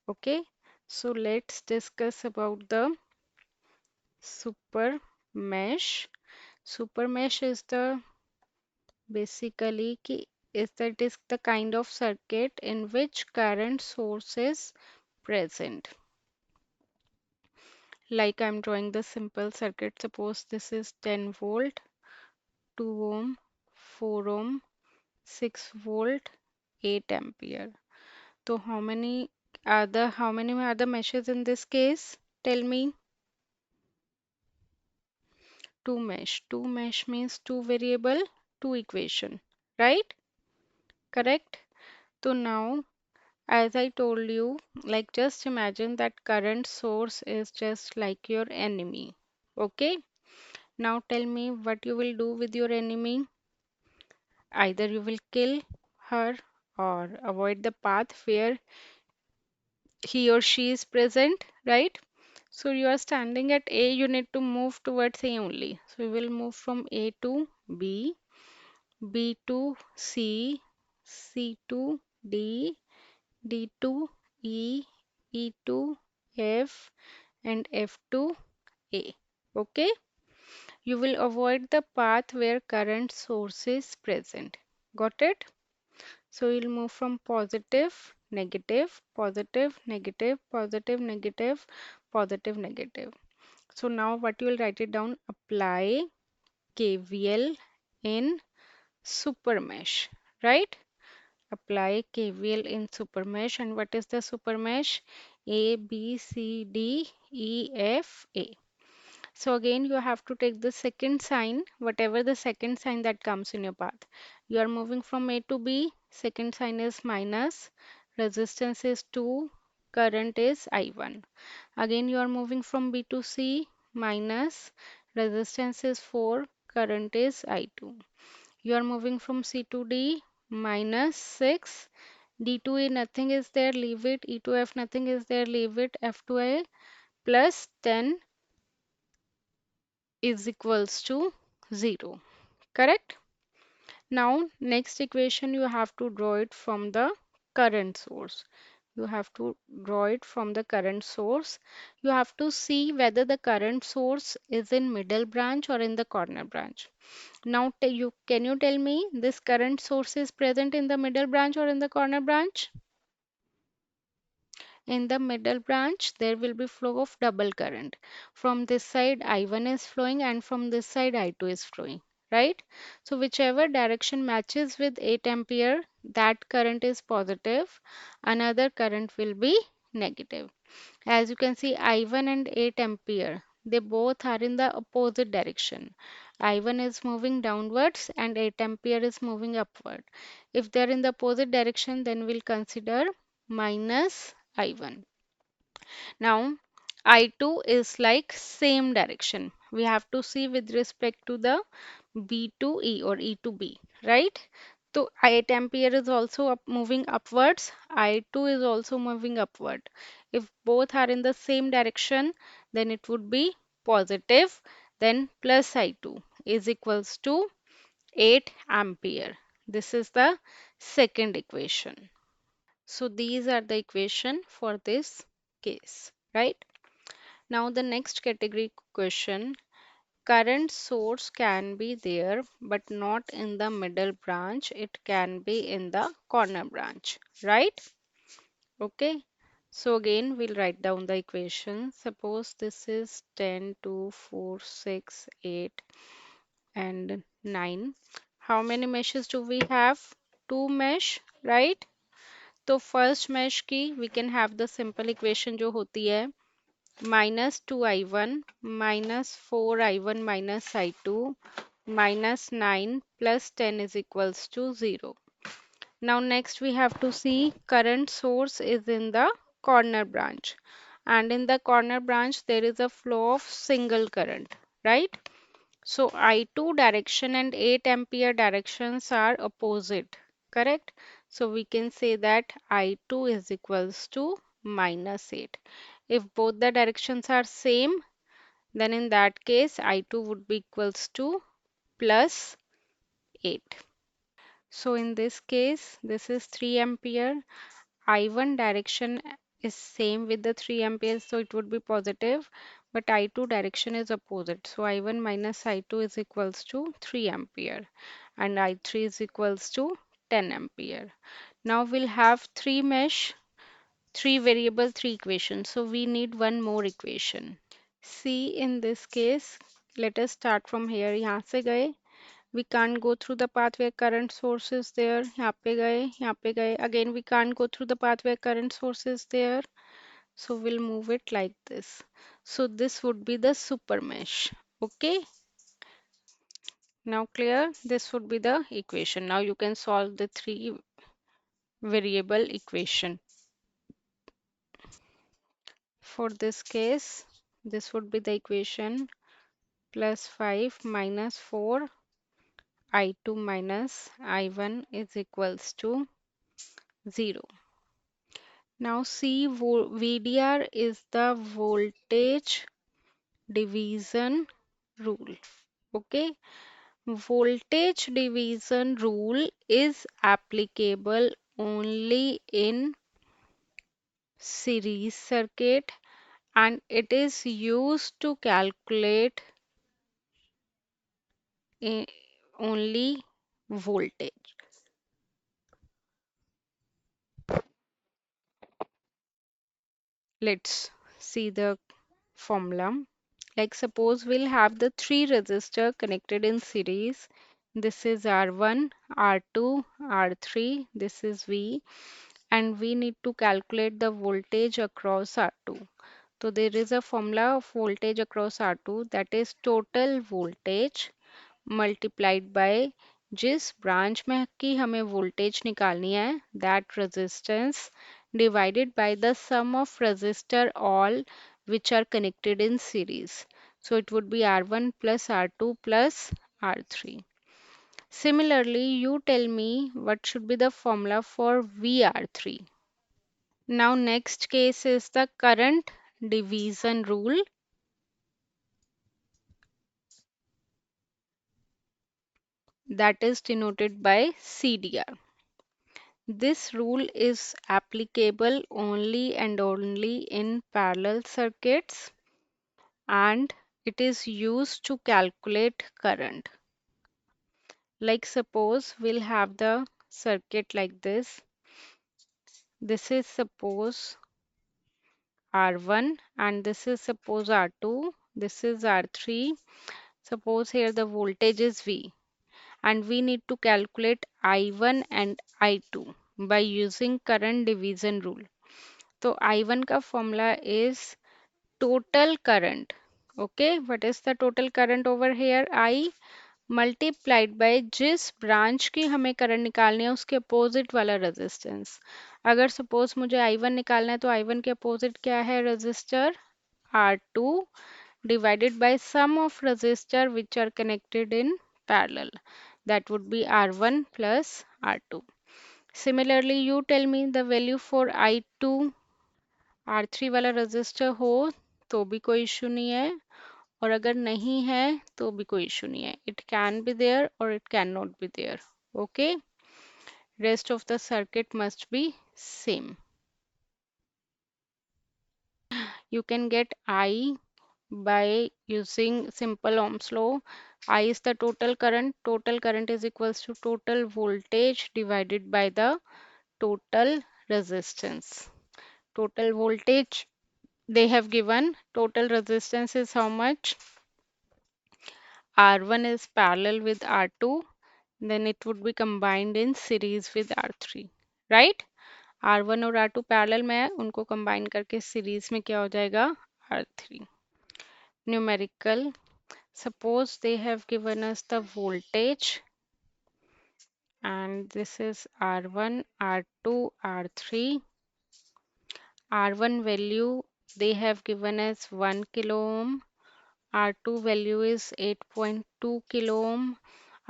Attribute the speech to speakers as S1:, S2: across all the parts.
S1: Okay, so let's discuss about the super mesh. Super mesh is the basically is that is the kind of circuit in which current source is present. Like I'm drawing the simple circuit. Suppose this is 10 volt, 2 ohm, 4 ohm, 6 volt, 8 ampere. So how many are the meshes in this case? Tell me. Two mesh. Two mesh means two variable, two equation, right? Correct? So now, as I told you, like just imagine that current source is just like your enemy. Okay? Now tell me what you will do with your enemy. Either you will kill her or avoid the path where he or she is present, right? So you are standing at A, you need to move towards A only. So you will move from A to B, B to C, C to D, D to E, E to F, and F to A. Okay? You will avoid the path where current source is present. Got it? So you'll move from positive, negative, positive, negative, positive, negative, positive, negative. So now what you will write it down, apply KVL in super mesh, right? Apply KVL in super mesh. And what is the super mesh? A, B, C, D, E, F, A. So again, you have to take the second sign, whatever the second sign that comes in your path. You are moving from A to B, second sign is minus, resistance is 2, current is I1. Again, you are moving from B to C, minus, resistance is 4, current is I2. You are moving from C to D, minus 6, D to E nothing is there, leave it, E to F nothing is there, leave it, F to A plus 10 is equals to 0. Correct? Now, next equation you have to draw it from the current source. You have to draw it from the current source. You have to see whether the current source is in middle branch or in the corner branch. Now, can you tell me this current source is present in the middle branch or in the corner branch? In the middle branch, there will be flow of double current. From this side, I1 is flowing and from this side, I2 is flowing, right? So whichever direction matches with 8 ampere, that current is positive. Another current will be negative. As you can see, I1 and 8 ampere, they both are in the opposite direction. I1 is moving downwards and 8 ampere is moving upward. If they are in the opposite direction, then we'll consider minus I1. Now, I2 is like same direction. We have to see with respect to the B to E or E to B, right? So 8 ampere is also moving upwards. I2 is also moving upward. If both are in the same direction, then it would be positive. Then plus I2 is equals to 8 ampere. This is the second equation. So these are the equation for this case, right? Now the next category question, current source can be there but not in the middle branch, it can be in the corner branch, right? Okay. So again we'll write down the equation. Suppose this is 10, 2, 4, 6, 8 and 9. How many meshes do we have? Two mesh, right? तो first mesh की we can have the simple equation जो होती है -2i1 -4i1 -i2 -9 +10 is equals to 0. Now next we have to see current source is in the corner branch, and in the corner branch there is a flow of single current, right? So I2 direction and 8 ampere directions are opposite, correct? So we can say that I2 is equals to -8. If both the directions are same, then in that case I2 would be equals to +8. So in this case, this is 3 ampere. I1 direction is same with the 3 amperes, so it would be positive, but I2 direction is opposite. So I1 minus I2 is equals to 3 ampere and I3 is equals to 10 ampere. Now we'll have three mesh, three variable, three equations. So we need one more equation. See, in this case, let us start from here. यहाँ से गए, we can't go through the path where current source is there. यहाँ पे गए, यहाँ पे गए. Again, we can't go through the path where current source is there. So we'll move it like this. So this would be the super mesh. Okay. Now clear? This would be the equation. Now you can solve the three variable equation. For this case, this would be the equation plus 5 minus 4 I2 minus I1 is equals to 0. Now see, VDR is the voltage division rule. Okay. Voltage division rule is applicable only in series circuit and it is used to calculate i- only voltage. Let's see the formula. Like suppose we'll have the three resistor connected in series. This is R1, R2, R3. This is V. And we need to calculate the voltage across R2. So there is a formula of voltage across R2, that is total voltage multiplied by जिस branch में की हमें voltage निकालनी है that resistance divided by the sum of resistor all which are connected in series. So it would be R1 plus R2 plus R3. Similarly, you tell me what should be the formula for VR3. Now next case is the current division rule, that is denoted by CDR. This rule is applicable only and only in parallel circuits and it is used to calculate current. Like suppose we'll have the circuit like this. This is suppose R1 and this is suppose R2. This is R3. Suppose here the voltage is V and we need to calculate I1 and I2 by using current division rule. तो I1 का formula is total current. Okay, what is the total current over here? I multiplied by जिस branch की हमें current निकालनी है उसके opposite वाला resistance. अगर सपोज मुझे I1 निकालना है तो I1 के अपोजिट क्या है? Resistor R2 divided by sum of resistor which are connected in parallel. That would be R1 plus R2. Similarly, you tell me the value for I2. R3 वाला register हो तो भी कोई इशू नहीं है और अगर नहीं है तो भी कोई इशू नहीं है. It can be there or it cannot be there. Okay, rest of the circuit must be same. You can get I by using simple Ohm's law. I is the total current. Total current is equals to total voltage divided by the total resistance. Total voltage they have given, total resistance is how much? R1 is parallel with R2, then it would be combined in series with R3, right? R1 और R2 parallel में है, उनको combine करके series में क्या हो जाएगा? R3. Numerical. Suppose they have given us the voltage and this is R1, R2, R3. R1 value they have given as 1 kilo ohm. R2 value is 8.2 kilo ohm.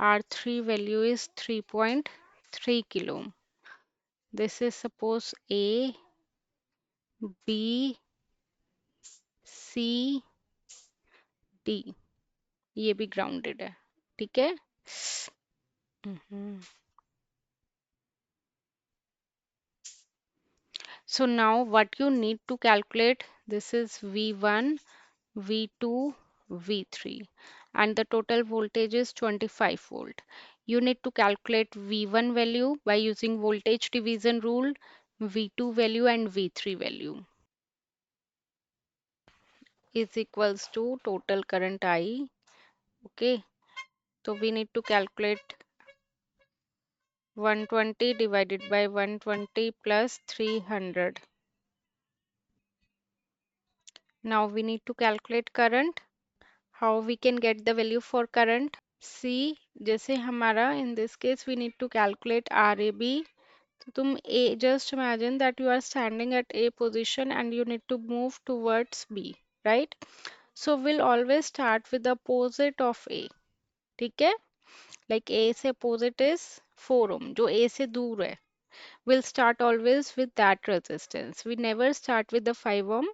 S1: R3 value is 3.3 kilo ohm. This is suppose A, B, C, D. ये भी grounded है. ठीक है? Mhm. So now what you need to calculate, this is V1, V2, V3, and the total voltage is 25 volt. You need to calculate V1 value by using voltage division rule, V2 value and V3 value is equals to total current I. Okay, so we need to calculate 120 divided by 120 plus 300. Now we need to calculate current. How we can get the value for current? See, जैसे हमारा in this case we need to calculate RAB. तो तुम A, just imagine that you are standing at A position and you need to move towards B, right? So we'll always start with the opposite of A. ठीक है? Like A से opposite is 4 ohm, जो A से दूर है. We'll start always with that resistance. We never start with the 5 ohm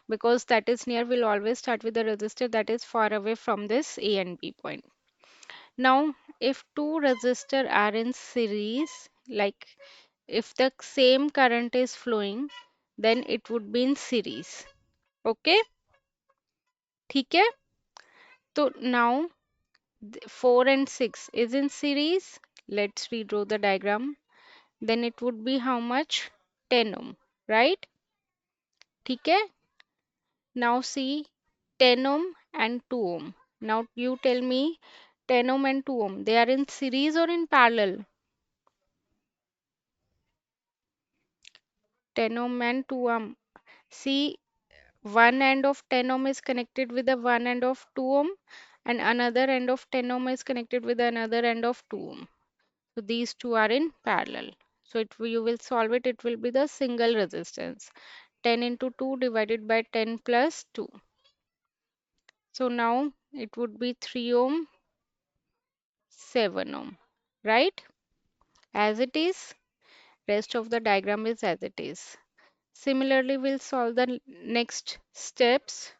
S1: because that is near. We'll always start with the resistor that is far away from this A and B point. Now, if two resistors are in series, like if the same current is flowing, then it would be in series. Okay, ठीक है? So now 4 and 6 is in series. Let's redraw the diagram. Then it would be how much? 10 ohm, right? ठीक है? Now see 10 ohm and 2 ohm. Now you tell me 10 ohm and 2 ohm, they are in series or in parallel? 10 ohm and 2 ohm. See, one end of 10 ohm is connected with the one end of 2 ohm and another end of 10 ohm is connected with another end of 2 ohm. So these two are in parallel. So you will solve it, it will be the single resistance. 10 into 2 divided by 10 plus 2. So now it would be 3 ohm, 7 ohm, right? As it is, rest of the diagram is as it is. Similarly, we'll solve the next steps.